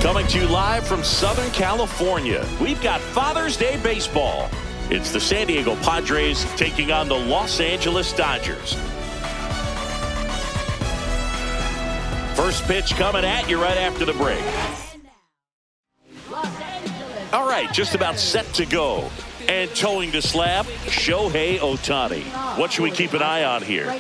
Coming to you live from Southern California, we've got Father's Day baseball. It's the San Diego Padres taking on the Los Angeles Dodgers. First pitch coming at you right after the break. All right, just about set to go. And towing the slab, Shohei Ohtani. What should we keep an eye on here?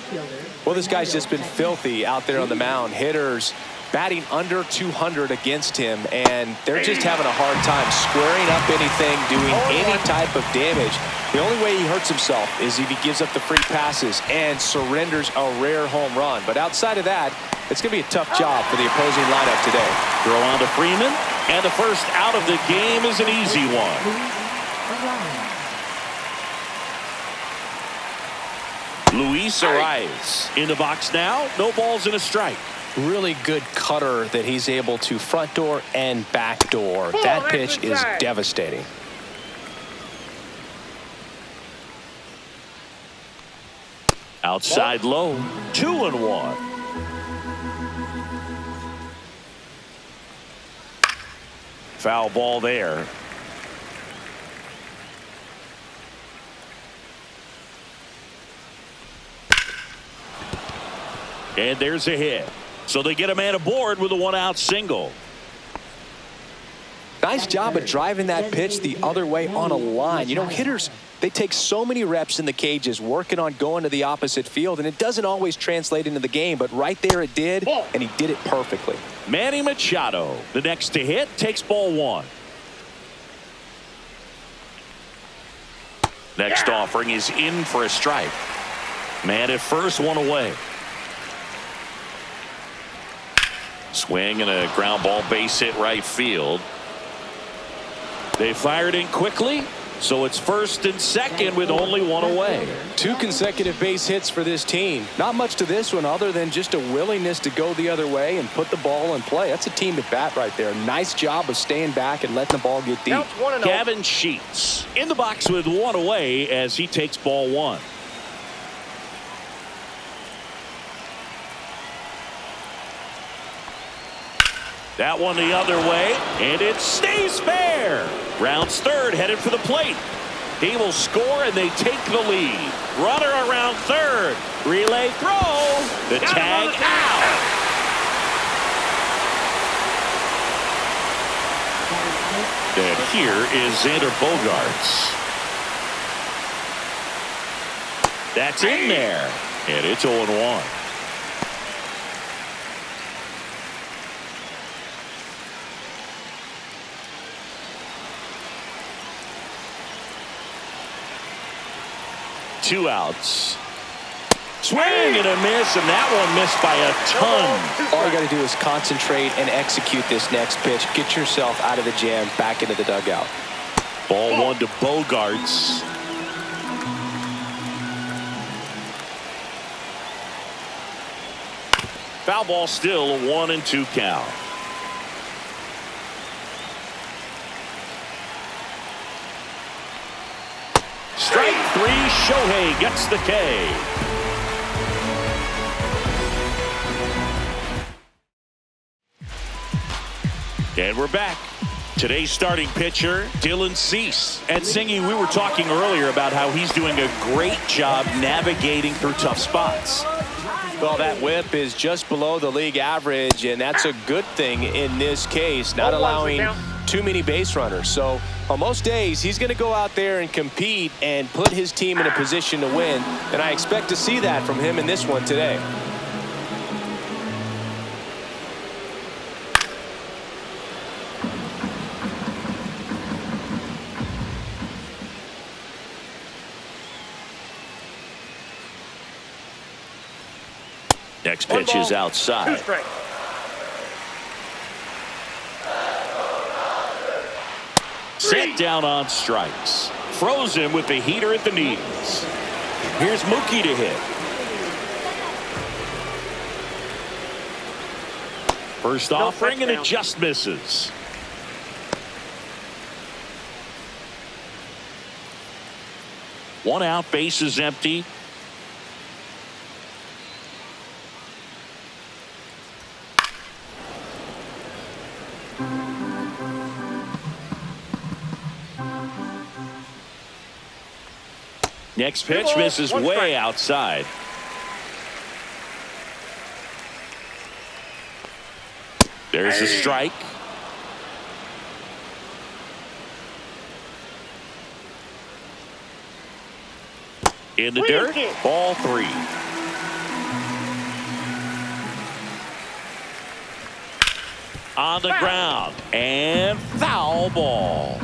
Well, this guy's just been filthy out there on the mound. Hitters batting under 200 against him, and they're just having a hard time squaring up anything, doing any type of damage. The only way he hurts himself is if he gives up the free passes and surrenders a rare home run. But outside of that, it's going to be a tough job for the opposing lineup today. Throw on to Freeman, and the first out of the game is an easy one. Luis Arias in the box now. No balls and a strike. Really good cutter that he's able to front door and back door. That pitch is devastating. Outside low, 2-1. Foul ball there. And there's a hit. So they get a man aboard with a one-out single. Nice job of driving that pitch the other way on a line. You know, hitters, they take so many reps in the cages working on going to the opposite field, and it doesn't always translate into the game, but right there it did, and he did it perfectly. Manny Machado, the next to hit, takes ball one. Next offering is in for a strike. Man at first, one away. Swing and a ground ball base hit right field. They fired in quickly, so it's first and second with only one away. 2 consecutive base hits for this team. Not much to this one other than just a willingness to go the other way and put the ball in play. That's a team at bat right there. Nice job of staying back and letting the ball get deep. Gavin Sheets in the box with one away as he takes ball one. That one the other way, and it stays fair. Rounds third, headed for the plate. He will score, and they take the lead. Runner around third. Relay throw. The tag out. And here is Xander Bogaerts. That's in there, and it's 0-1. Two outs. Swing and a miss, and that one missed by a ton. All you got to do is concentrate and execute this next pitch. Get yourself out of the jam, back into the dugout. Ball one to Bogaerts. Foul ball still, a 1-2 count. Strike three, Shohei gets the K. And we're back. Today's starting pitcher, Dylan Cease. And Singy, we were talking earlier about how he's doing a great job navigating through tough spots. Well, that whip is just below the league average, and that's a good thing in this case, not allowing too many base runners. So on most days, he's going to go out there and compete and put his team in a position to win, and I expect to see that from him in this one today. Next pitch is outside. Set down on strikes. Frozen with the heater at the knees. Here's Mookie to hit. First offering, and it just misses. One out, base is empty. Next pitch misses way outside. There's a strike. In the dirt, ball 3. On the ground, and foul ball.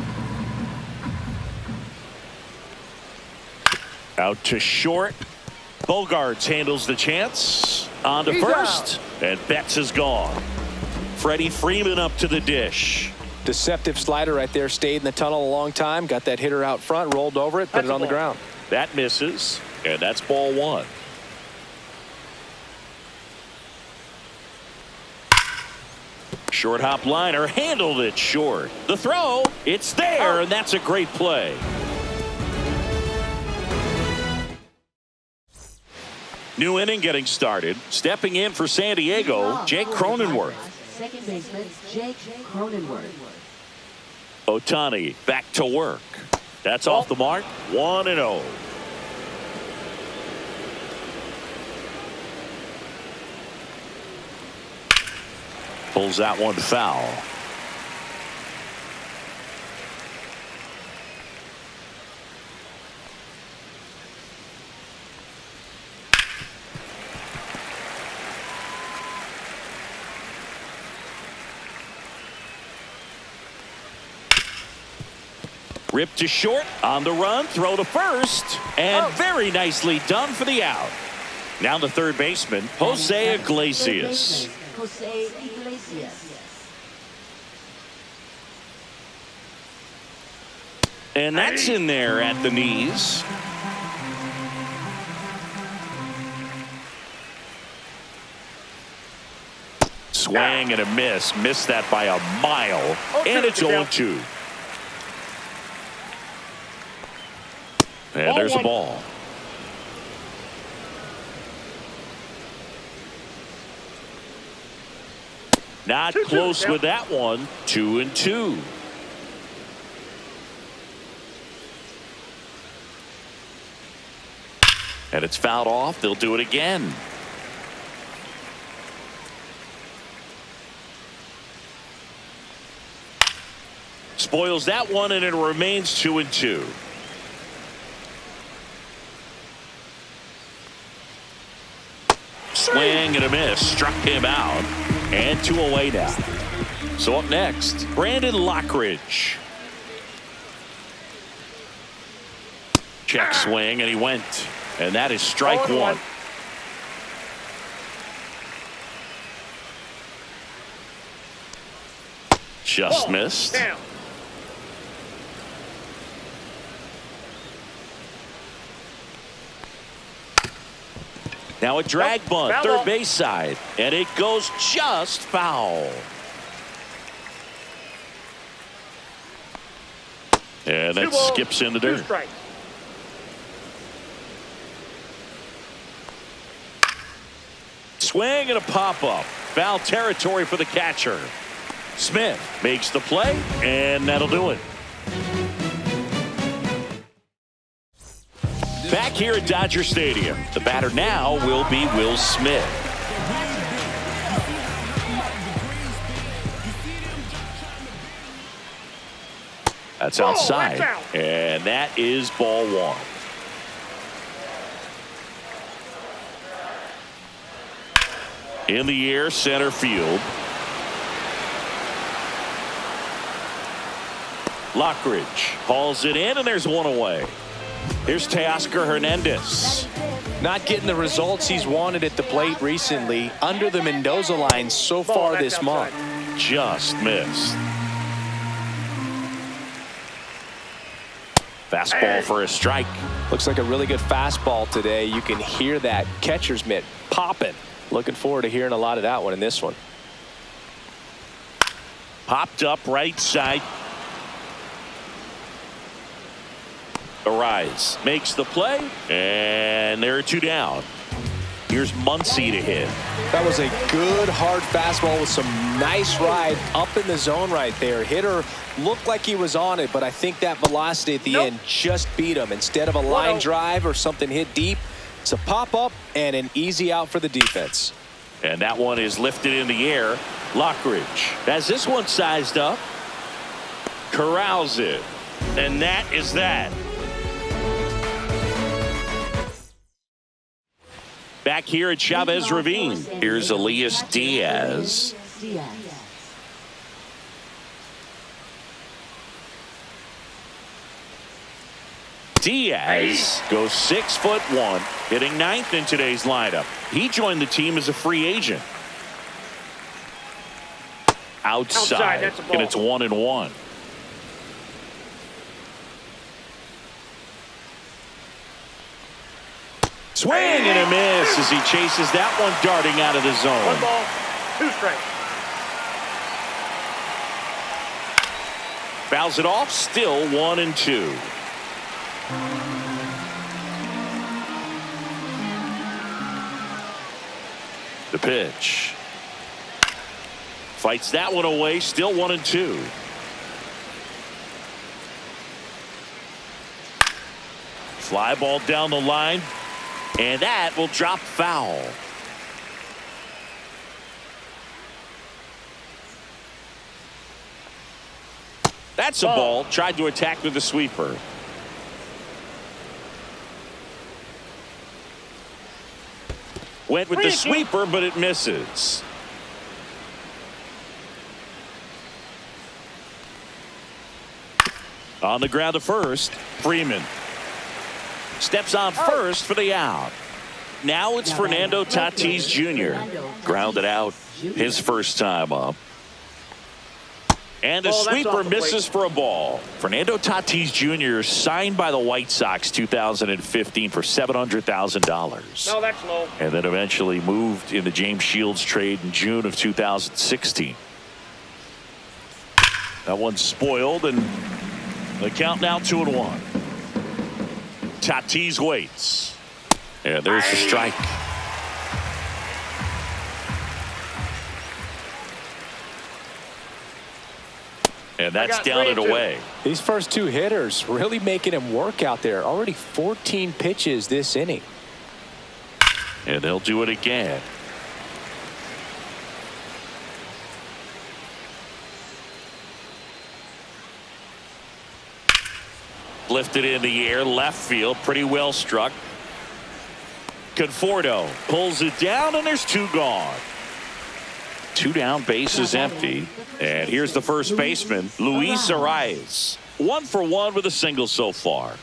Out to short. Bogarts handles the chance. On to first, and Betts is gone. Freddie Freeman up to the dish. Deceptive slider right there. Stayed in the tunnel a long time. Got that hitter out front, rolled over it, put it on the ground. That misses, and that's ball 1. Short hop liner handled it short. The throw, it's there, and that's a great play. New inning getting started. Stepping in for San Diego, Jake Cronenworth. Second baseman, Jake Cronenworth. Ohtani back to work. That's off the mark. 1-0. Pulls that one foul. Rip to short, on the run, throw to first, and very nicely done for the out. Now the third baseman, Jose Iglesias. Jose Iglesias. And that's in there at the knees. Swing and a miss. Missed that by a mile. And it's 0-2. And there's a ball. Not close with that one. 2-2. And it's fouled off. They'll do it again. Spoils that one, and it remains 2-2. Swing and a miss. Struck him out. And 2 away now. So up next, Brandon Lockridge. Check swing, and he went. And that is strike 1. Just missed. Now a drag bunt, third base side, and it goes just foul. And that skips in the dirt. Swing and a pop-up. Foul territory for the catcher. Smith makes the play, and that'll do it. Back here at Dodger Stadium, the batter now will be Will Smith. That's outside, and that is ball 1. In the air, center field. Lockridge hauls it in, and there's 1 away. Here's Teoscar Hernandez. Not getting the results he's wanted at the plate recently. Under the Mendoza line so far this month. Just missed. Fastball for a strike. Looks like a really good fastball today. You can hear that catcher's mitt popping. Looking forward to hearing a lot of that one in this one. Popped up right side. Arise makes the play, and there are 2 down. Here's Muncy to hit. That was a good hard fastball with some nice ride up in the zone right there. Hitter looked like he was on it, but I think that velocity at the end just beat him. Instead of a line drive or something hit deep, it's a pop-up and an easy out for the defense. And that one is lifted in the air. Lockridge has this one sized up. Corrals it. And that is that. Back here at Chavez Ravine, here's Elias Diaz. Diaz goes 6'1", hitting 9th in today's lineup. He joined the team as a free agent. Outside that's a ball. and it's 1-1. Swing and a miss as he chases that one darting out of the zone. 1 ball, 2 strikes. Fouls it off, still 1-2. The pitch. Fights that one away, still 1-2. Fly ball down the line. And that will drop foul. That's a ball. Tried to attack with the sweeper. Went with the sweeper, but it misses. On the ground to first, Freeman. Steps on first for the out. Now it's Fernando Tatis Jr. Grounded out his first time up. And the sweeper misses for a ball. Fernando Tatis Jr. signed by the White Sox 2015 for $700,000. No, that's low. And then eventually moved in the James Shields trade in June of 2016. That one's spoiled, and the count now 2-1. Tatis waits. And there's the strike. And that's down and away. These first 2 hitters really making him work out there. Already 14 pitches this inning. And they'll do it again. Lifted in the air, left field, pretty well struck. Conforto pulls it down, and there's 2 gone. 2 down, bases empty. And here's the first baseman, Luis Arias. 1 for 1 with a single so far.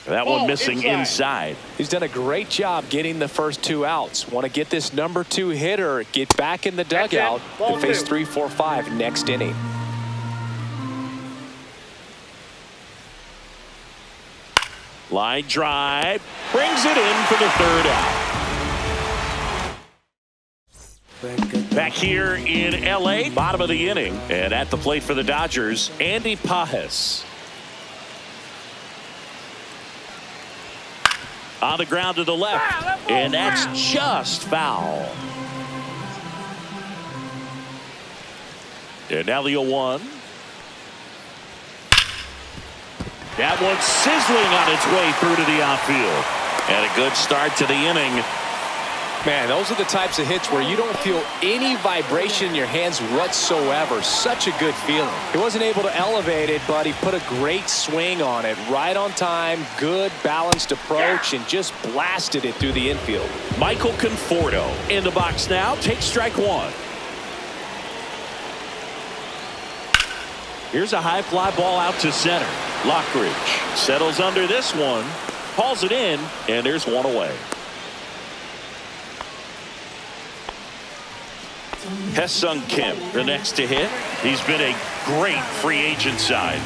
That one missing inside. He's done a great job getting the first 2 outs. Want to get this number 2 hitter, get back in the dugout, and face 3, 4, 5 next inning. Line drive, brings it in for the 3rd out. Back here in LA, bottom of the inning, and at the plate for the Dodgers, Andy Pajes. On the ground to the left, and that's just foul. And now the 0-1. That one's sizzling on its way through to the outfield. And a good start to the inning. Man, those are the types of hits where you don't feel any vibration in your hands whatsoever. Such a good feeling. He wasn't able to elevate it, but he put a great swing on it. Right on time, good balanced approach, and just blasted it through the infield. Michael Conforto in the box now. Takes strike 1. Here's a high fly ball out to center. Lockridge settles under this one, hauls it in, and there's 1 away. Hesung Kim, the next to hit. He's been a great free agent sign.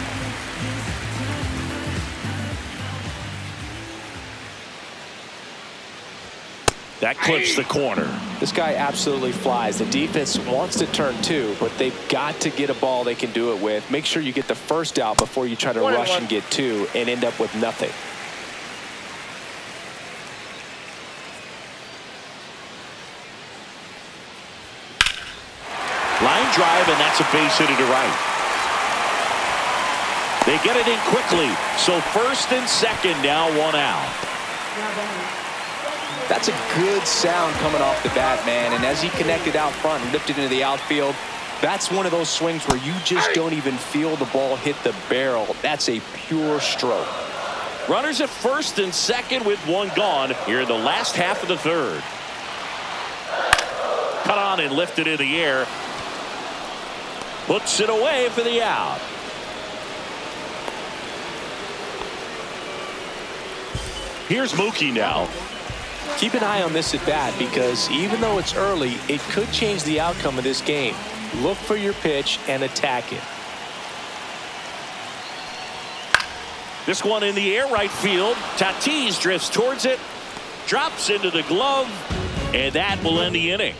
That clips the corner. This guy absolutely flies. The defense wants to turn 2, but they've got to get a ball they can do it with. Make sure you get the first out before you try to rush and get 2 and end up with nothing. Line drive, and that's a base hit to right. They get it in quickly. So first and second, now one out. That's a good sound coming off the bat, man. And as he connected out front and lifted into the outfield, that's one of those swings where you just don't even feel the ball hit the barrel. That's a pure stroke. Runners at first and second with one gone here in the last half of the third. Cut on and lifted in the air. Puts it away for the out. Here's Mookie now. Keep an eye on this at bat because even though it's early, it could change the outcome of this game. Look for your pitch and attack it. This one in the air, right field. Tatis drifts towards it, drops into the glove, and that will end the inning.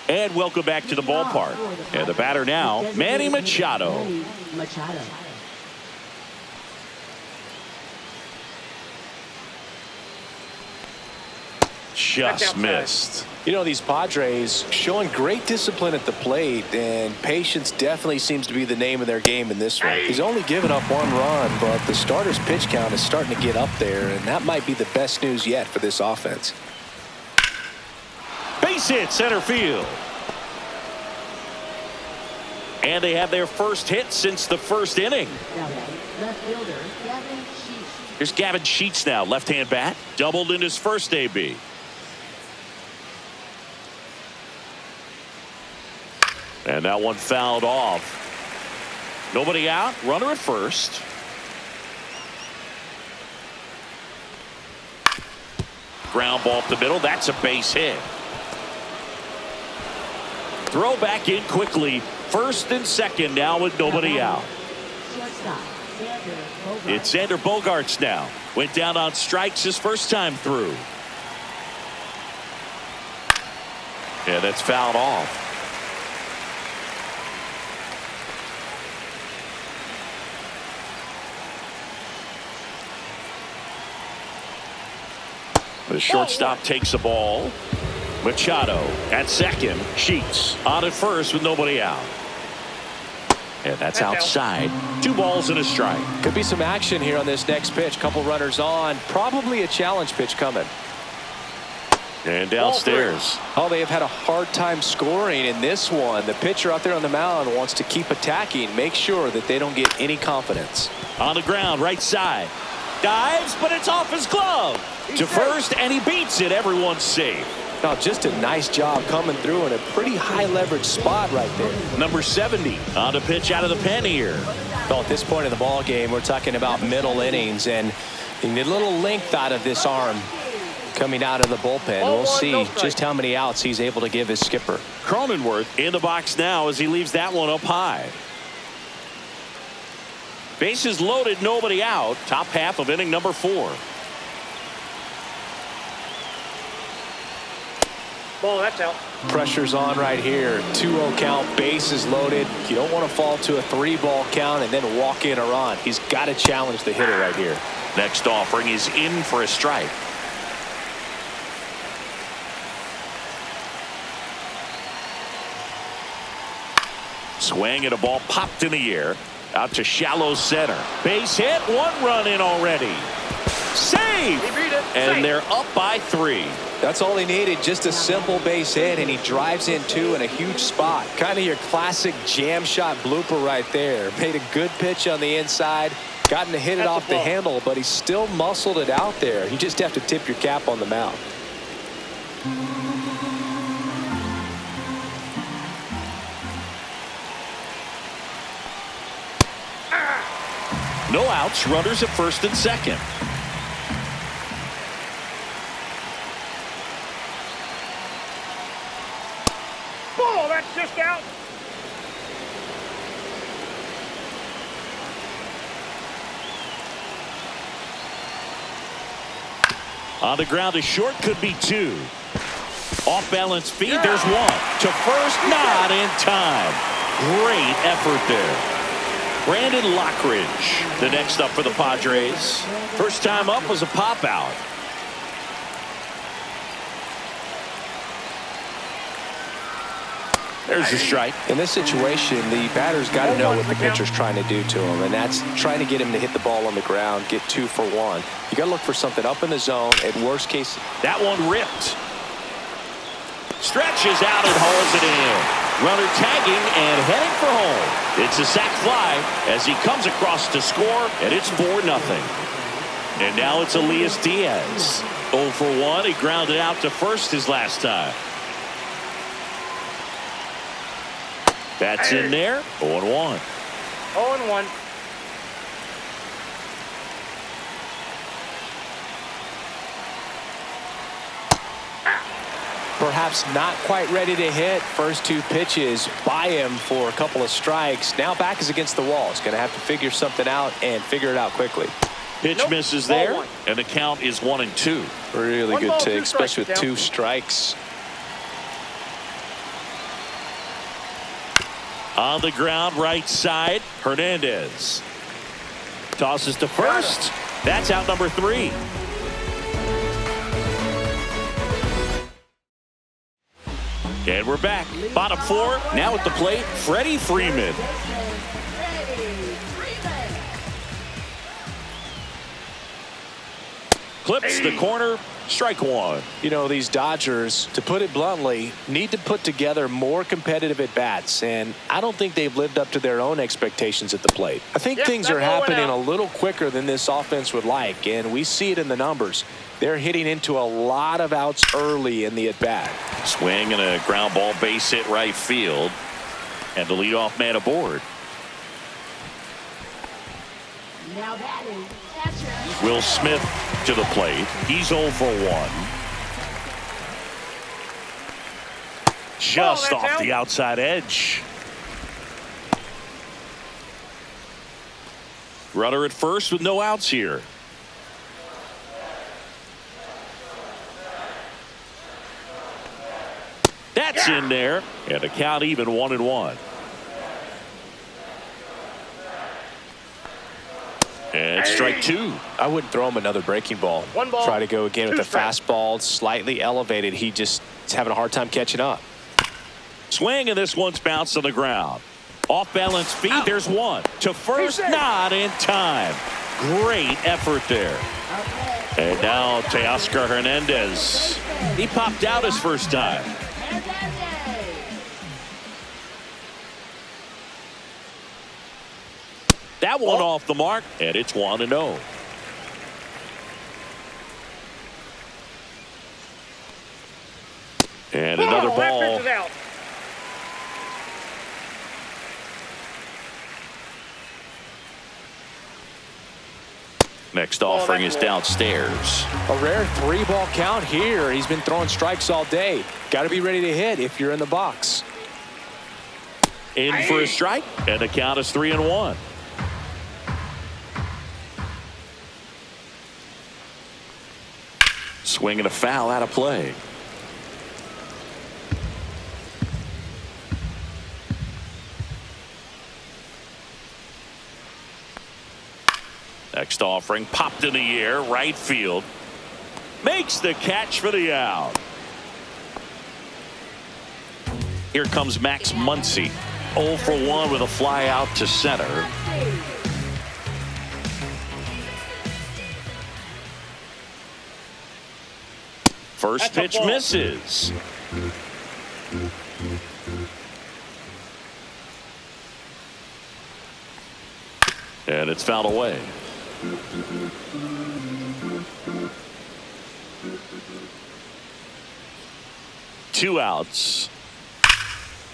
And welcome back to the ballpark. And the batter now, Manny Machado. Just missed. You know, these Padres showing great discipline at the plate, and patience definitely seems to be the name of their game in this one. He's only given up one run, but the starter's pitch count is starting to get up there, and that might be the best news yet for this offense. Base hit center field. And they have their first hit since the first inning. Here's Gavin Sheets now, left-hand bat, doubled in his first AB. And that one fouled off. Nobody out, runner at first. Ground ball up the middle, that's a base hit. Throw back in quickly, first and second now with nobody out. It's Xander Bogaerts now. Went down on strikes his first time through. Yeah, that's fouled off. The shortstop takes the ball. Machado at second. Sheets on at first with nobody out. And that's outside. 2 balls and a strike. Could be some action here on this next pitch. Couple runners on. Probably a challenge pitch coming. And downstairs. Oh, they have had a hard time scoring in this one. The pitcher out there on the mound wants to keep attacking. Make sure that they don't get any confidence. On the ground, right side. Dives, but it's off his glove. To first, and he beats it. Everyone's safe. Oh, just a nice job coming through in a pretty high leverage spot right there. Number 70 on the pitch out of the pen here. Well, at this point in the ball game, we're talking about middle innings, and you need a little length out of this arm coming out of the bullpen. We'll see just how many outs he's able to give his skipper. Cronenworth in the box now as he leaves that one up high. Bases loaded, nobody out. Top half of inning number 4. Ball, that's out. Pressure's on right here. 2-0 count, bases loaded. You don't want to fall to a 3-ball count and then walk in or on. He's got to challenge the hitter right here. Next offering is in for a strike. Swing and a ball popped in the air. Out to shallow center. Base hit, 1 run in already. Save! And they're up by 3. That's all he needed, just a simple base hit, and he drives in 2 in a huge spot. Kind of your classic jam shot blooper right there. Made a good pitch on the inside, gotten to hit it off the handle, but he still muscled it out there. You just have to tip your cap on the mound. No outs, runners at first and second. Ball, that's just out. On the ground, a short could be 2. Off balance feed, there's 1. To first, not in time. Great effort there. Brandon Lockridge, the next up for the Padres. First time up was a pop out. There's a strike. In this situation, the batter's got to know what the pitcher's trying to do to him, and that's trying to get him to hit the ball on the ground, get 2 for 1. You got to look for something up in the zone. At worst case, that one ripped. Stretches out and hauls it in. Runner tagging and heading for home. It's a sac fly as he comes across to score, and it's 4-0. And now it's Elias Diaz. 0 for 1. He grounded out to first his last time. That's in there. 0-1. 0-1. perhaps not quite ready to hit. First 2 pitches by him for a couple of strikes. Now back is against the wall. He's going to have to figure something out and figure it out quickly. Pitch misses there, and the count is 1-2. Really good take, especially with 2 strikes. On the ground, right side, Hernandez tosses to first. That's out number 3. And we're back. Bottom 4, now at the plate, Freddie Freeman. Clips the corner, strike 1. You know, these Dodgers, to put it bluntly, need to put together more competitive at-bats, and I don't think they've lived up to their own expectations at the plate. I think things are happening a little quicker than this offense would like, and we see it in the numbers. They're hitting into a lot of outs early in the at-bat. Swing and a ground ball, base hit right field, and the leadoff man aboard. Now batting, catcher. Will Smith to the plate. He's 0 for 1. Just off the outside edge. Runner at first with no outs here. That's in there, and the count even 1-1. And strike 2. I wouldn't throw him another breaking ball. 1 ball. Try to go again with the fastball, slightly elevated. He just is having a hard time catching up. Swing, and this one's bounced on the ground. Off balance feet, there's one. To first, not in time. Great effort there. And now Teoscar Hernandez. He popped out his first time. That one off the mark, and it's 1-0. And another ball. Next offering is downstairs. A rare 3-ball count here. He's been throwing strikes all day. Got to be ready to hit if you're in the box. In for a strike, and the count is 3-1. Swing and a foul out of play. Next offering popped in the air, right field. Makes the catch for the out. Here comes Max Muncy. 0 for 1 with a fly out to center. First pitch misses. And it's fouled away. Two outs.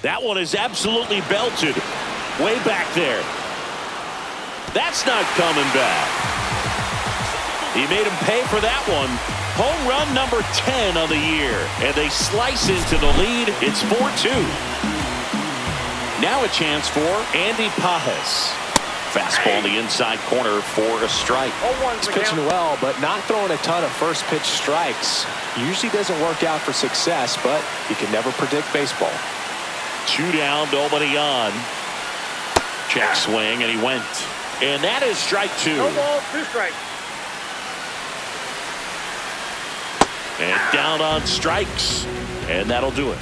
That one is absolutely belted. Way back there. That's not coming back. He made him pay for that one. Home run number 10 on the year. And they slice into the lead. It's 4-2. Now a chance for Andy Pajas. Fastball in the inside corner for a strike. He's pitching well, but not throwing a ton of first pitch strikes. Usually doesn't work out for success, but you can never predict baseball. 2 down, nobody on. Check swing, and he went. And that is strike 2. No ball, 2 strikes. And down on strikes. And that'll do it.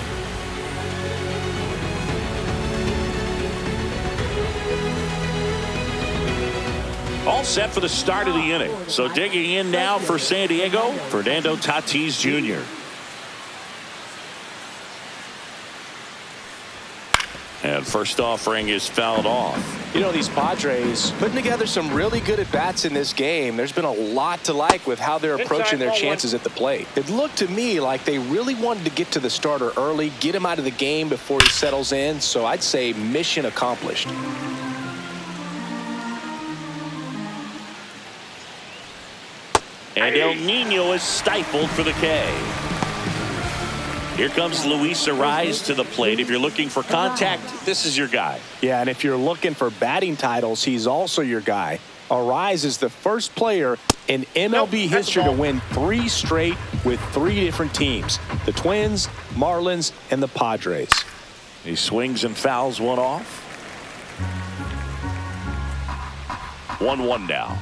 All set for the start of the inning. So digging in now for San Diego, Fernando Tatis Jr. And first offering is fouled off. You know, these Padres putting together some really good at-bats in this game. There's been a lot to like with how they're approaching their chances at the plate. It looked to me like they really wanted to get to the starter early, get him out of the game before he settles in. So I'd say mission accomplished. And El Nino is stifled for the K. Here comes Luis Ariz to the plate. If you're looking for contact, this is your guy. Yeah, and if you're looking for batting titles, he's also your guy. Ariz is the first player in MLB history to win 3 straight with 3 different teams. The Twins, Marlins, and the Padres. He swings and fouls one off. 1-1 now.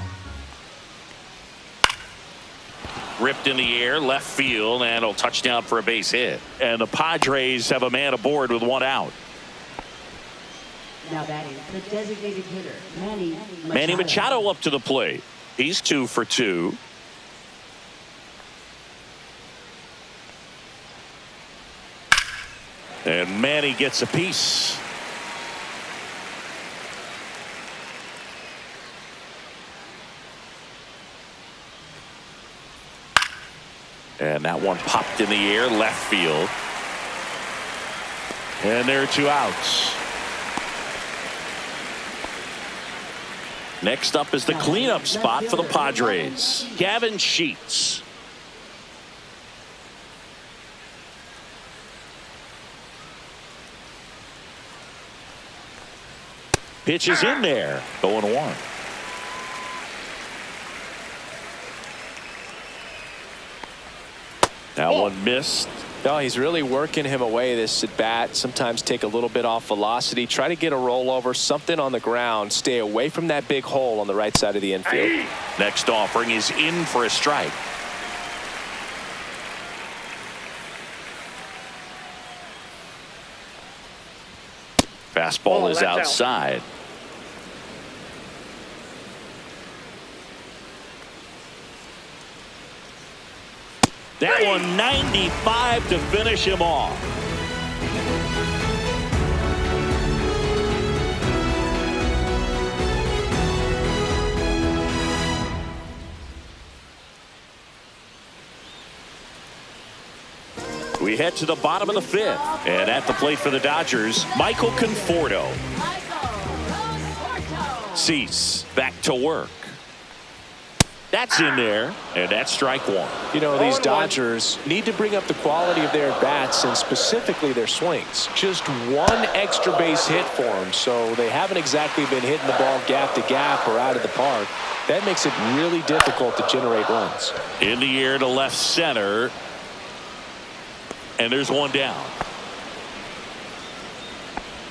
Ripped in the air, left field, and a touchdown for a base hit. And the Padres have a man aboard with 1 out. Now batting, the designated hitter, Manny Machado up to the plate. He's 2 for 2. And Manny gets a piece. And that one popped in the air, left field. And there are 2 outs. Next up is the cleanup spot for the Padres. Gavin Sheets. Pitch is in there. 0-1. That one missed. No, he's really working him away this at bat. Sometimes take a little bit off velocity. Try to get a rollover, something on the ground. Stay away from that big hole on the right side of the infield. Next offering is in for a strike. Fastball is outside. That one 95 to finish him off. We head to the bottom of the 5th. And at the plate for the Dodgers, Michael Conforto. Cease back to work. That's in there, and that's strike 1. You know, these Dodgers need to bring up the quality of their bats and specifically their swings. Just 1 extra base hit for them, so they haven't exactly been hitting the ball gap to gap or out of the park. That makes it really difficult to generate runs. In the air to left center, and there's 1 down.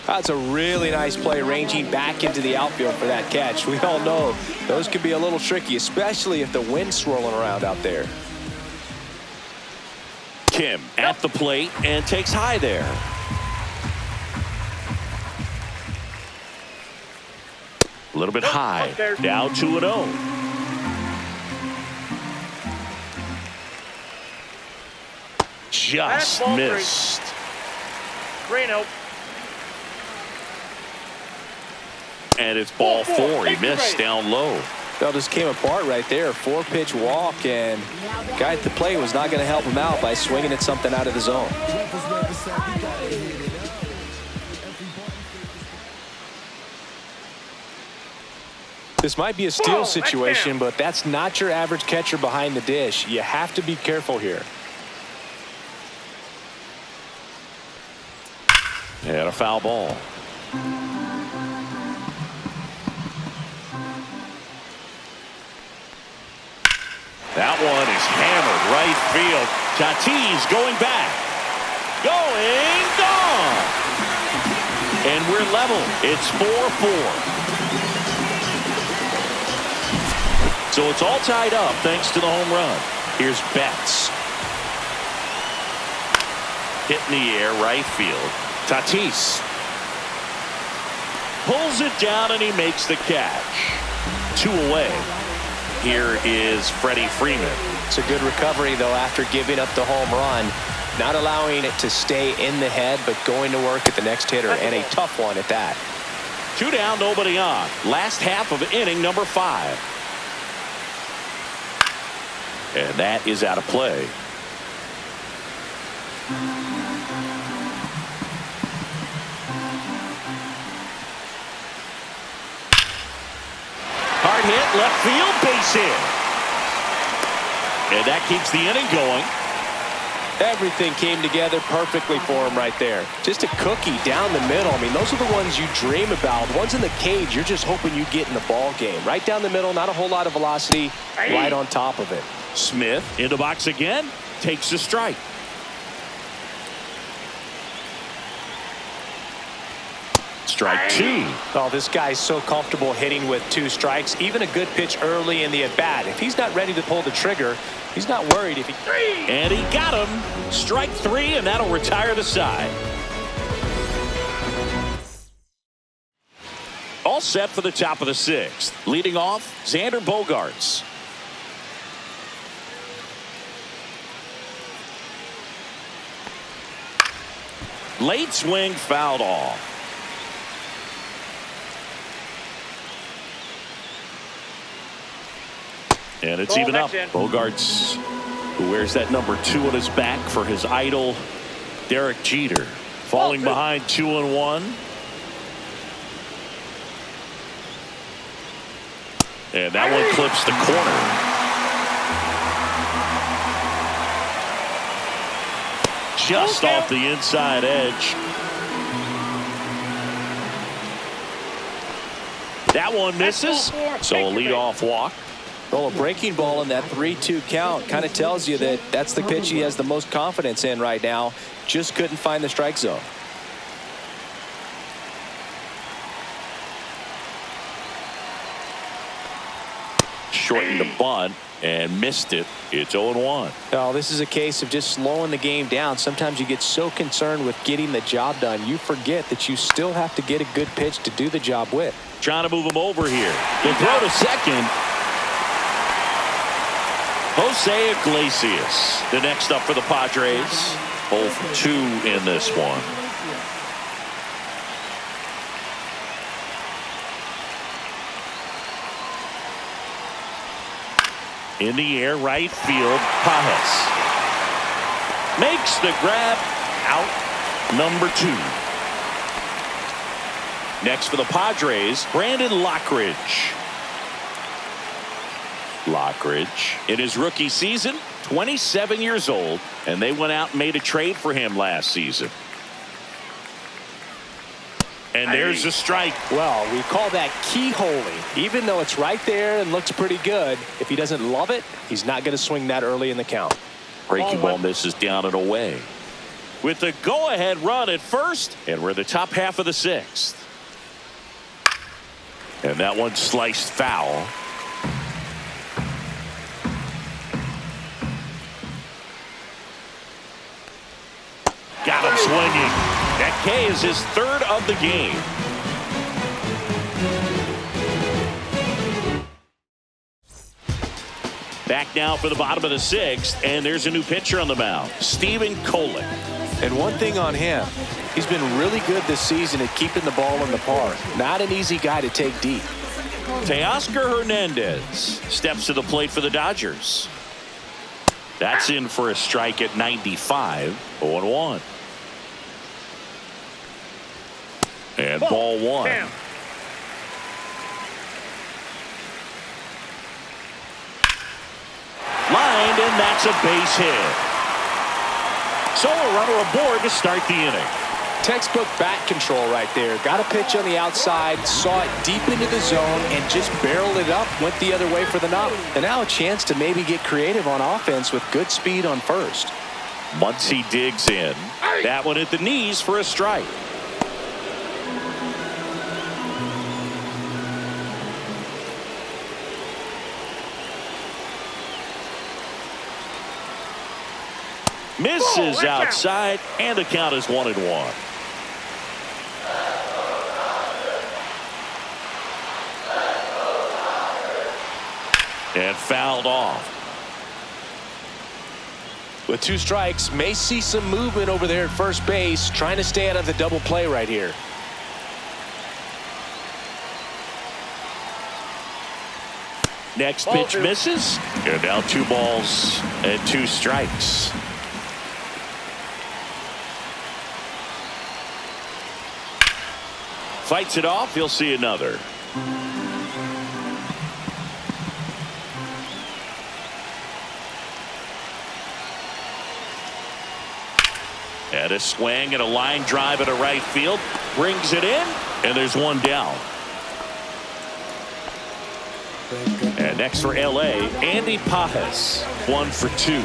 That's a really nice play, ranging back into the outfield for that catch. We all know those can be a little tricky, especially if the wind's swirling around out there. Kim at the plate and takes high there. A little bit high. Now 2-0. Just missed. 3-0. And it's ball 4. He missed down low. That just came apart right there. 4-pitch walk, and guy at the plate was not going to help him out by swinging at something out of the zone. This might be a steal situation, but that's not your average catcher behind the dish. You have to be careful here. And a foul ball. That one is hammered right field. Tatis going back. Going, gone. And we're level. It's 4-4. So it's all tied up thanks to the home run. Here's Betts. Hit in the air, right field. Tatis pulls it down and he makes the catch. 2 away. Here is Freddie Freeman. It's a good recovery, though, after giving up the home run. Not allowing it to stay in the head, but going to work at the next hitter, and a tough one at that. 2 down, nobody on. Last half of inning number 5. And that is out of play. Hard hit, left field, base hit. And that keeps the inning going. Everything came together perfectly for him right there. Just a cookie down the middle. I mean, those are the ones you dream about. The ones in the cage, you're just hoping you get in the ball game. Right down the middle, not a whole lot of velocity, right on top of it. Smith in the box again, takes a strike. Strike 2. Oh, this guy's so comfortable hitting with 2 strikes. Even a good pitch early in the at-bat. If he's not ready to pull the trigger, he's not worried if he... And he got him. Strike 3, and that'll retire the side. All set for the top of the 6th. Leading off, Xander Bogaerts. Late swing, fouled off. And it's even up. Bogaerts, who wears that number 2 on his back for his idol, Derek Jeter, falling behind 2-1. And that one clips the corner. Just off the inside edge. That one misses. So a leadoff walk. Well, a breaking ball in that 3-2 count kind of tells you that that's the pitch he has the most confidence in right now. Just couldn't find the strike zone. Shortened the bunt and missed it. It's 0-1. Oh, this is a case of just slowing the game down. Sometimes you get so concerned with getting the job done, you forget that you still have to get a good pitch to do the job with. Trying to move him over here. The throw to second. Jose Iglesias, the next up for the Padres. 0 for 2 in this one. In the air, right field, Pajes makes the grab, out number 2. Next for the Padres, Brandon Lockridge. Lockridge, in his rookie season, 27 years old, and they went out and made a trade for him last season. And there's a strike. Well, we call that keyholing. Even though it's right there and looks pretty good, if he doesn't love it, he's not going to swing that early in the count. Breaking ball misses down and away. With the go-ahead run at first, and we're the top half of the 6th. And that one sliced foul. Got him swinging. That K is his 3rd of the game. Back now for the bottom of the 6th, and there's a new pitcher on the mound, Steven Kolick. And one thing on him, he's been really good this season at keeping the ball in the park. Not an easy guy to take deep. Teoscar Hernandez steps to the plate for the Dodgers. That's in for a strike at 95. 0-1. And ball 1. Damn. Lined, and that's a base hit. So a runner aboard to start the inning. Textbook bat control right there. Got a pitch on the outside, saw it deep into the zone, and just barreled it up, went the other way for the knock. And now a chance to maybe get creative on offense with good speed on first. Muncy digs in. That one at the knees for a strike. Misses outside, and the count is 1-1. And fouled off. With 2 strikes, may see some movement over there at first base, trying to stay out of the double play right here. Next pitch misses. And now 2 balls and 2 strikes. Fights it off. He'll see another. And a swing and a line drive into right field. Brings it in. And there's 1 down. And next for LA, Andy Pajes, 1 for 2.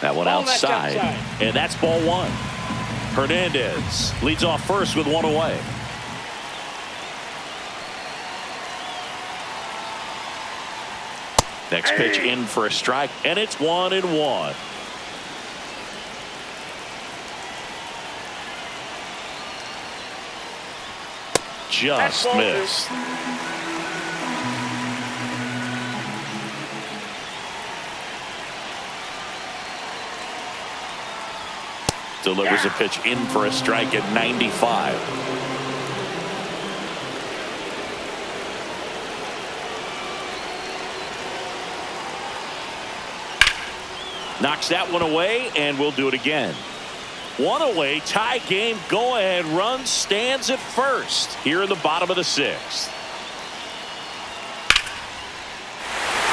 That one outside. And that's ball 1. Hernandez leads off first with 1 away. Next pitch in for a strike, and it's 1-1. Just missed. Delivers a pitch in for a strike at 95. Knocks that one away, and we'll do it again. 1 away, tie game, go ahead run stands at first here in the bottom of the 6th.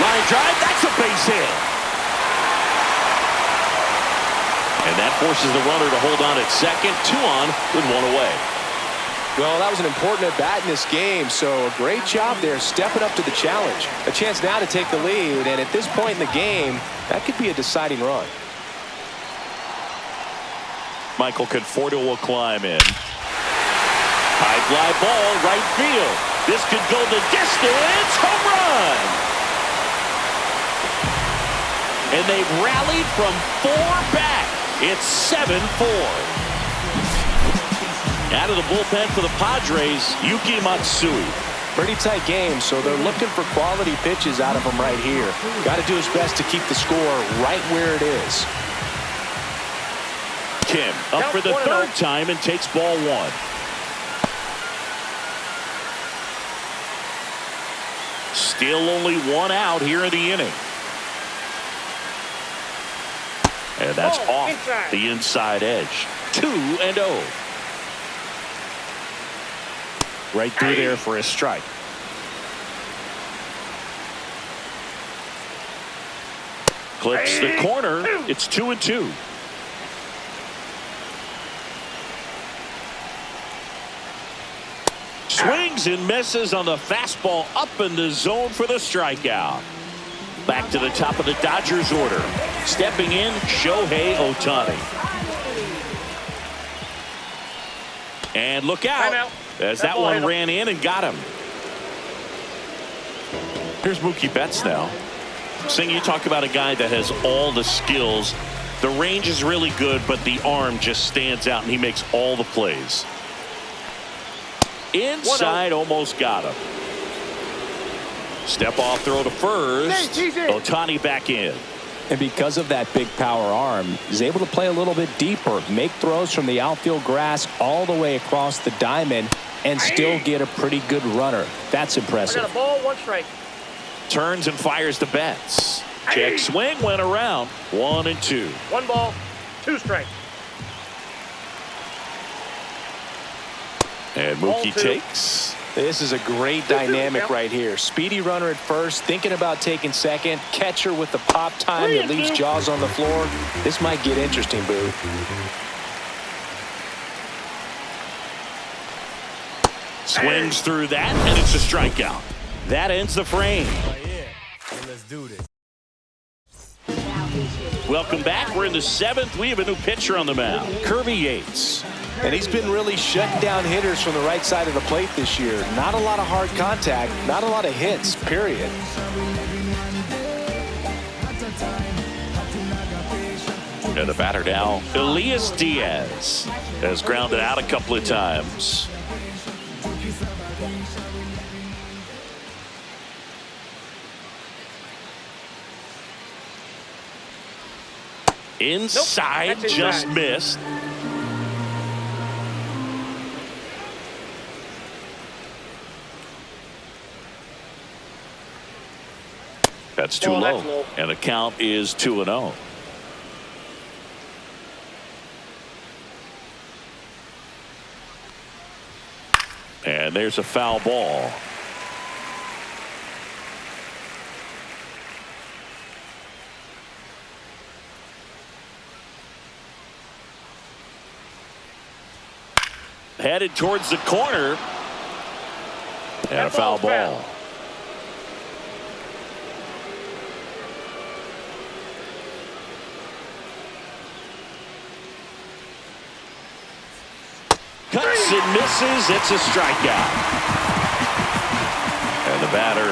Line drive, that's a base hit. And that forces the runner to hold on at second. 2 on with 1 away. Well, that was an important at-bat in this game, so a great job there stepping up to the challenge. A chance now to take the lead, and at this point in the game, that could be a deciding run. Michael Conforto will climb in. High fly ball, right field. This could go the distance. Home run! And they've rallied from 4 back. It's 7-4. Out of the bullpen for the Padres, Yuki Matsui. Pretty tight game, so they're looking for quality pitches out of him right here. Got to do his best to keep the score right where it is. Kim up for the 3rd time and takes ball 1. Still only 1 out here in the inning. And that's off the inside edge. 2-0. Right through there for a strike. Clips the corner. It's 2-2. Swings and misses on the fastball up in the zone for the strikeout. Back to the top of the Dodgers order. Stepping in, Shohei Ohtani. And look out as that one ran in and got him. Here's Mookie Betts now. Sing, you talk about a guy that has all the skills. The range is really good, but the arm just stands out, and he makes all the plays. Inside, almost got him. Step off throw to first. Ohtani back in. And because of that big power arm, he's able to play a little bit deeper, make throws from the outfield grass all the way across the diamond, and still get a pretty good runner. That's impressive. I got a ball, 1 strike. Turns and fires to Betts. Check swing, went around. 1-2. 1 ball, 2 strikes. And Mookie takes. This is a great dynamic right here. Speedy runner at first, thinking about taking second. Catcher with the pop time that leaves Jaws on the floor. This might get interesting, Boo. Swings through that, and it's a strikeout. That ends the frame. Let's do this. Welcome back. We're in the 7th. We have a new pitcher on the mound, Kirby Yates. And he's been really shutting down hitters from the right side of the plate this year. Not a lot of hard contact, not a lot of hits, period. And the batter now, Elias Diaz, has grounded out a couple of times. Inside, Nope, just inside. missed. That's too Oh, low. that's low. And the count is 2-0. And there's a foul ball. Headed towards the corner. And a foul ball. Cuts and misses. It's a strikeout. And the batter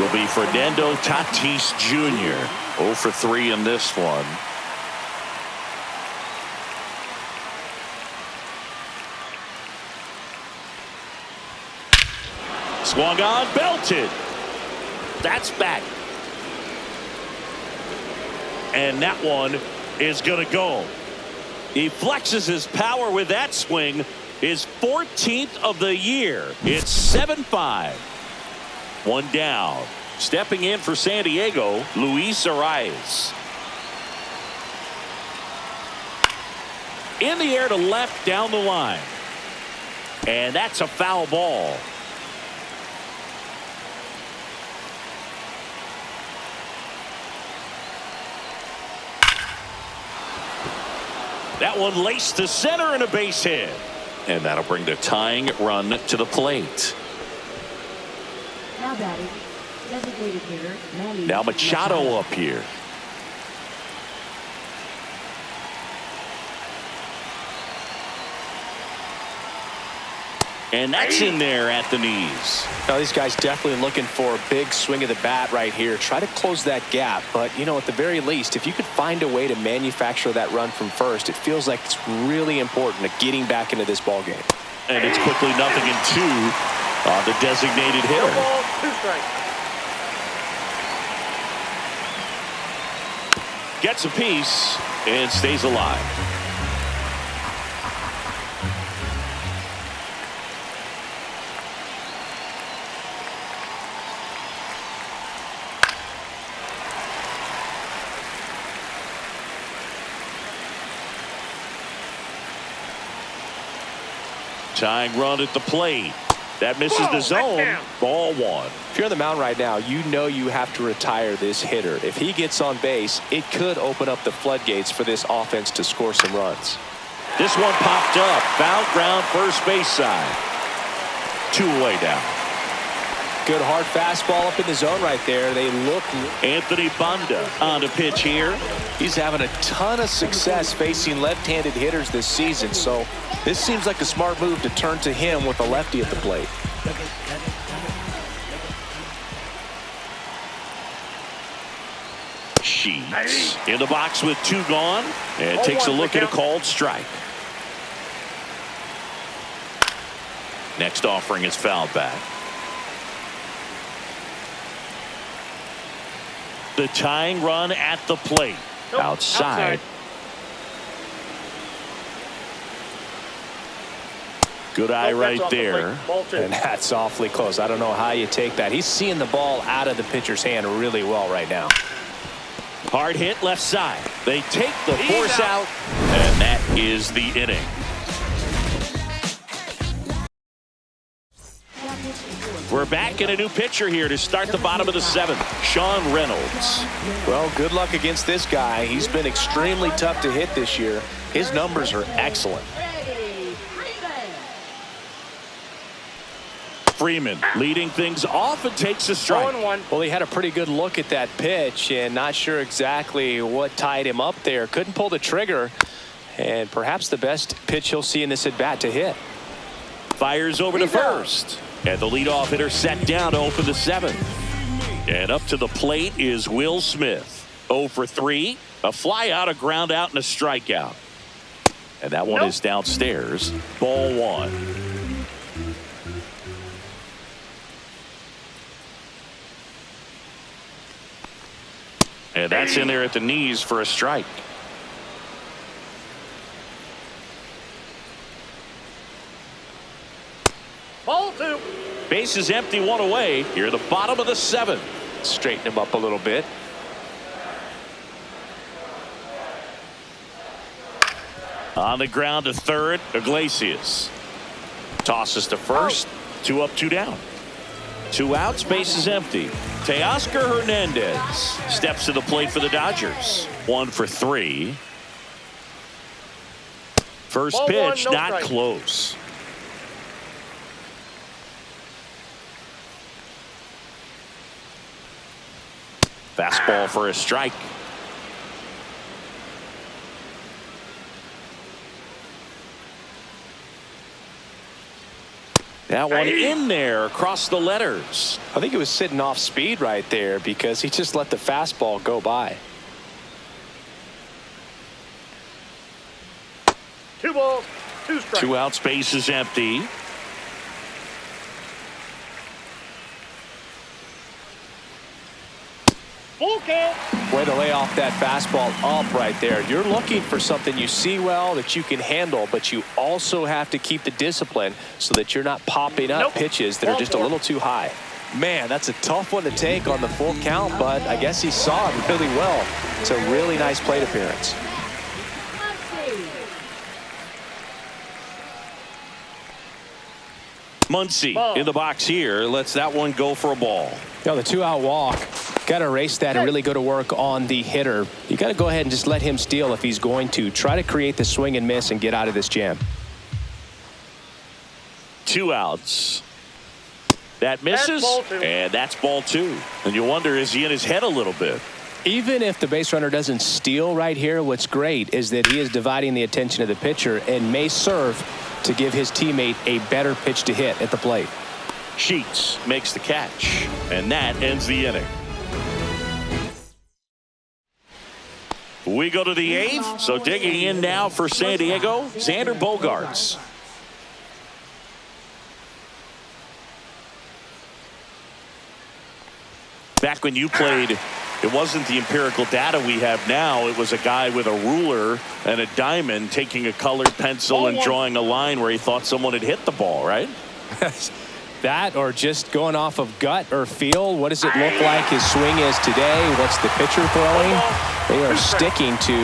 will be Fernando Tatis Jr. 0 for 3 in this one. Swung on, belted. That's back. And that one is going to go. He flexes his power with that swing. His 14th of the year. It's 7-5. One down. Stepping in for San Diego, Luis Arias. In the air to left down the line. And that's a foul ball. That one laced to center and a base hit. And that'll bring the tying run to the plate. Now batting, designated hitter, Manny Now Machado up here. And that's in there at the knees. Now these guys definitely looking for a big swing of the bat right here. Try to close that gap. But, you know, at the very least, if you could find a way to manufacture that run from first, it feels like it's really important to getting back into this ball game. And it's quickly 0-2 on the designated No hitter. ball, 2 strikes. Gets a piece and stays alive. Tying run at the plate. That misses the zone. Ball 1. If you're on the mound right now, you know you have to retire this hitter. If he gets on base, it could open up the floodgates for this offense to score some runs. This one popped up. Foul ground first base side. 2 away down. Good hard fastball up in the zone right there. They look. Anthony Banda on the pitch here. He's having a ton of success facing left-handed hitters this season, so this seems like a smart move to turn to him with a lefty at the plate. Sheets in the box with 2 gone and takes a look at a called strike. Next offering is fouled back. The tying run at the plate. Outside. Good eye right there. And that's awfully close. I don't know how you take that. He's seeing the ball out of the pitcher's hand really well right now. Hard hit left side. They take the force out, and that is the inning. We're back in a new pitcher here to start the bottom of the 7th. Sean Reynolds. Well, good luck against this guy. He's been extremely tough to hit this year. His numbers are excellent. Freeman leading things off and takes a strike. 1-1. Well, he had a pretty good look at that pitch and not sure exactly what tied him up there. Couldn't pull the trigger, and perhaps the best pitch he'll see in this at bat to hit. Fires over to first. And the leadoff hitter set down to open the 7th. And up to the plate is Will Smith. 0 for 3. A fly out, a ground out, and a strikeout. And that one is downstairs. Ball 1. And that's in there at the knees for a strike. Ball 2. Base is empty, 1 away. You're the bottom of the 7th. Straighten him up a little bit. On the ground to third, Iglesias. Tosses to first. 2 up, 2 down. 2 outs, base is empty. Teoscar Hernandez steps to the plate for the Dodgers. 1 for 3. First Ball pitch, 1, no not strike. close. Fastball for a strike. That one in there across the letters. I think he was sitting off speed right there because he just let the fastball go by. 2 balls, 2 strikes. 2 outs, base is empty. Full count. Way to lay off that fastball up right there. You're looking for something you see well that you can handle, but you also have to keep the discipline so that you're not popping up pitches that are just a little too high. Man, that's a tough one to take on the full count, but I guess he saw it really well. It's a really nice plate appearance. Muncy in the box here. Lets that one go for a ball. The 2-out walk. Got to erase that and really go to work on the hitter. You got to go ahead and just let him steal if he's going to. Try to create the swing and miss and get out of this jam. 2 outs. That misses, That's ball 2. and that's ball 2. And you wonder, is he in his head a little bit? Even if the base runner doesn't steal right here, what's great is that he is dividing the attention of the pitcher and may serve to give his teammate a better pitch to hit at the plate. Sheets makes the catch, and that ends the inning. We go to the 8th, so digging in now for San Diego, Xander Bogaerts. Back when you played, it wasn't the empirical data we have now. It was a guy with a ruler and a diamond taking a colored pencil and drawing a line where he thought someone had hit the ball, right? That or just going off of gut or feel. What does it look like his swing is today? What's the pitcher throwing? They are sticking to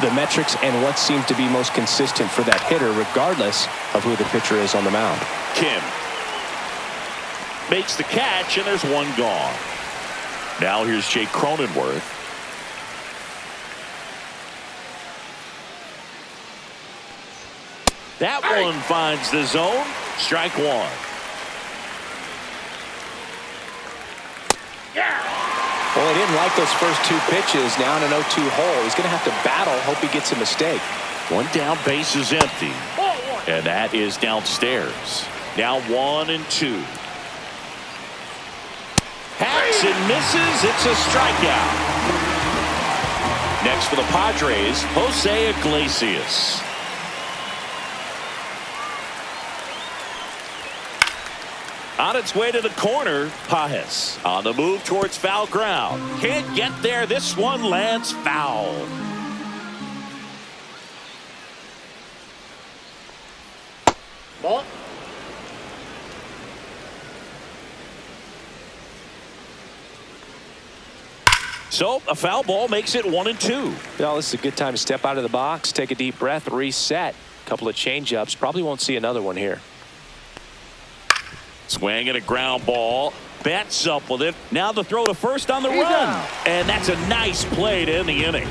the metrics and what seems to be most consistent for that hitter, regardless of who the pitcher is on the mound. Kim makes the catch, and there's one gone. Now here's Jake Cronenworth. That one finds the zone. Strike 1. Well, he didn't like those first 2 pitches. Now in an 0-2 hole. He's going to have to battle. Hope he gets a mistake. 1 down, base is empty. And that is downstairs. Now 1 and 2. Hacks and misses. It's a strikeout. Next for the Padres, Jose Iglesias. On its way to the corner, Pajes on the move towards foul ground. Can't get there. This one lands foul. Ball. So a foul ball makes it 1 and 2. Well, this is a good time to step out of the box, take a deep breath, reset. A couple of change-ups. Probably won't see another one here. Swing and a ground ball. Bats up with it. Now the throw to first on the run. And that's a nice play to end the inning.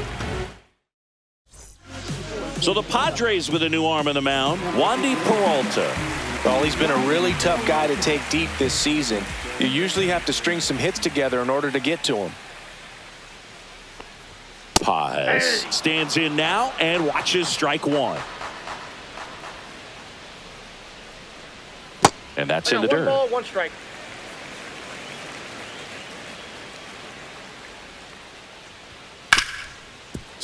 So the Padres with a new arm in the mound, Wandy Peralta. Well, he's been a really tough guy to take deep this season. You usually have to string some hits together in order to get to him. Pajes stands in now and watches strike 1. And that's in the dirt. 1 ball, 1 strike.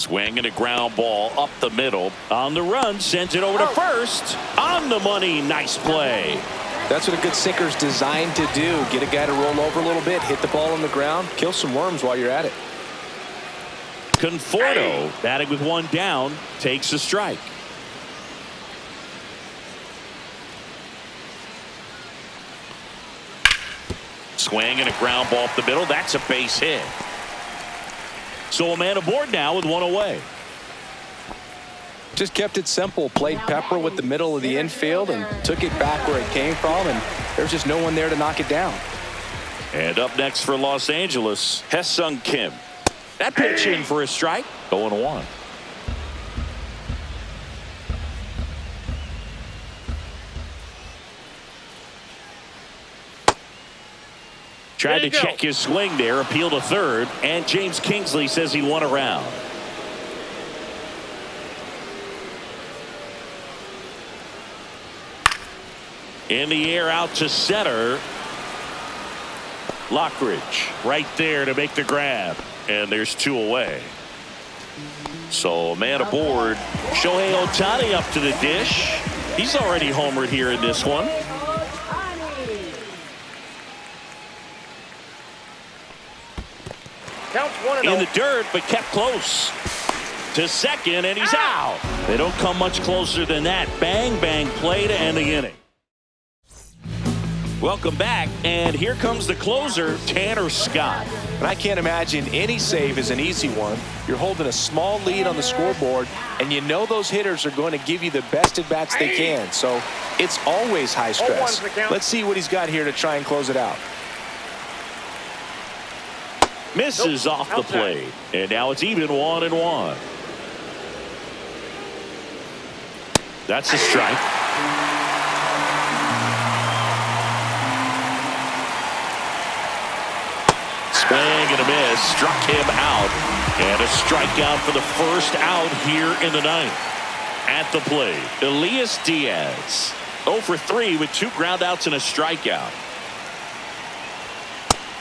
Swinging a ground ball up the middle. On the run, sends it over to first. On the money, nice play. That's what a good sinker's designed to do. Get a guy to roll over a little bit, hit the ball on the ground, kill some worms while you're at it. Conforto, batting with one down, takes a strike. Swing and a ground ball up the middle. That's a base hit. So a man aboard now with one away. Just kept it simple. Played pepper with the middle of the infield and took it back where it came from, and there's just no one there to knock it down. And up next for Los Angeles, Hye-Sung Kim. That pitch in for a strike. 0-1. Tried to check his swing there, appeal to third, and James Kingsley says he won a round. In the air out to center. Lockridge right there to make the grab, and there's two away. So a man aboard. Shohei Ohtani up to the dish. He's already homered here in this one. Counts 1-0. In the dirt, but kept close to second, and he's out. They don't come much closer than that. Bang, bang play to end the inning. Welcome back, and here comes the closer, Tanner Scott. And I can't imagine any save is an easy one. You're holding a small lead on the scoreboard, and you know those hitters are going to give you the best at-bats they can. So it's always high stress. Let's see what he's got here to try and close it out. Misses off the plate, and now it's even 1-1. That's a strike. Swing and a miss, struck him out, and a strikeout for the first out here in the ninth. At the plate, Elias Diaz, 0 for 3 with 2 groundouts and a strikeout.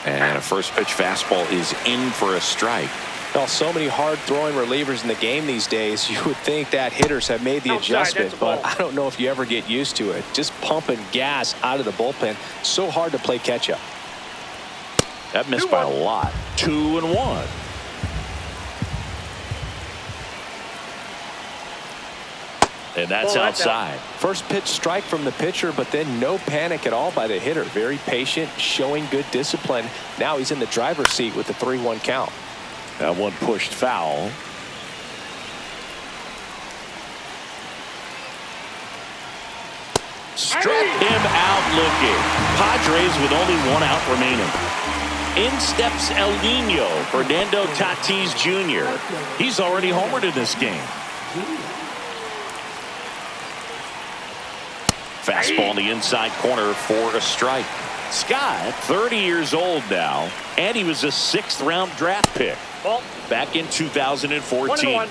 And a first pitch fastball is in for a strike. Well, so many hard-throwing relievers in the game these days, you would think that hitters have made the adjustment, but I don't know if you ever get used to it. Just pumping gas out of the bullpen, so hard to play catch-up. That missed by a lot. 2-1. And that's outside. First pitch strike from the pitcher, but then no panic at all by the hitter. Very patient, showing good discipline. Now he's in the driver's seat with the 3-1 count. That one pushed foul. Struck him out looking. Padres with only 1 out remaining. In steps El Nino, Fernando Tatis Jr. He's already homered in this game. Fastball in the inside corner for a strike. Scott, 30 years old now, and he was a 6th-round draft pick back in 2014. 1-1.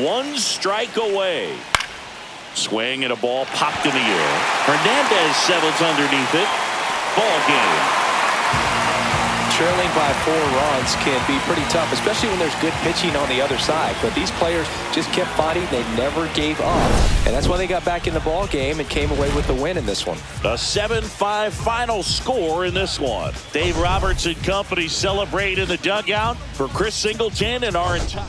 One strike away. Swing and a ball popped in the air. Hernandez settles underneath it. Ball game. Trailing by 4 runs can be pretty tough, especially when there's good pitching on the other side. But these players just kept fighting. They never gave up. And that's why they got back in the ball game and came away with the win in this one. A 7-5 final score in this one. Dave Roberts and company celebrate in the dugout. For Chris Singleton and our entire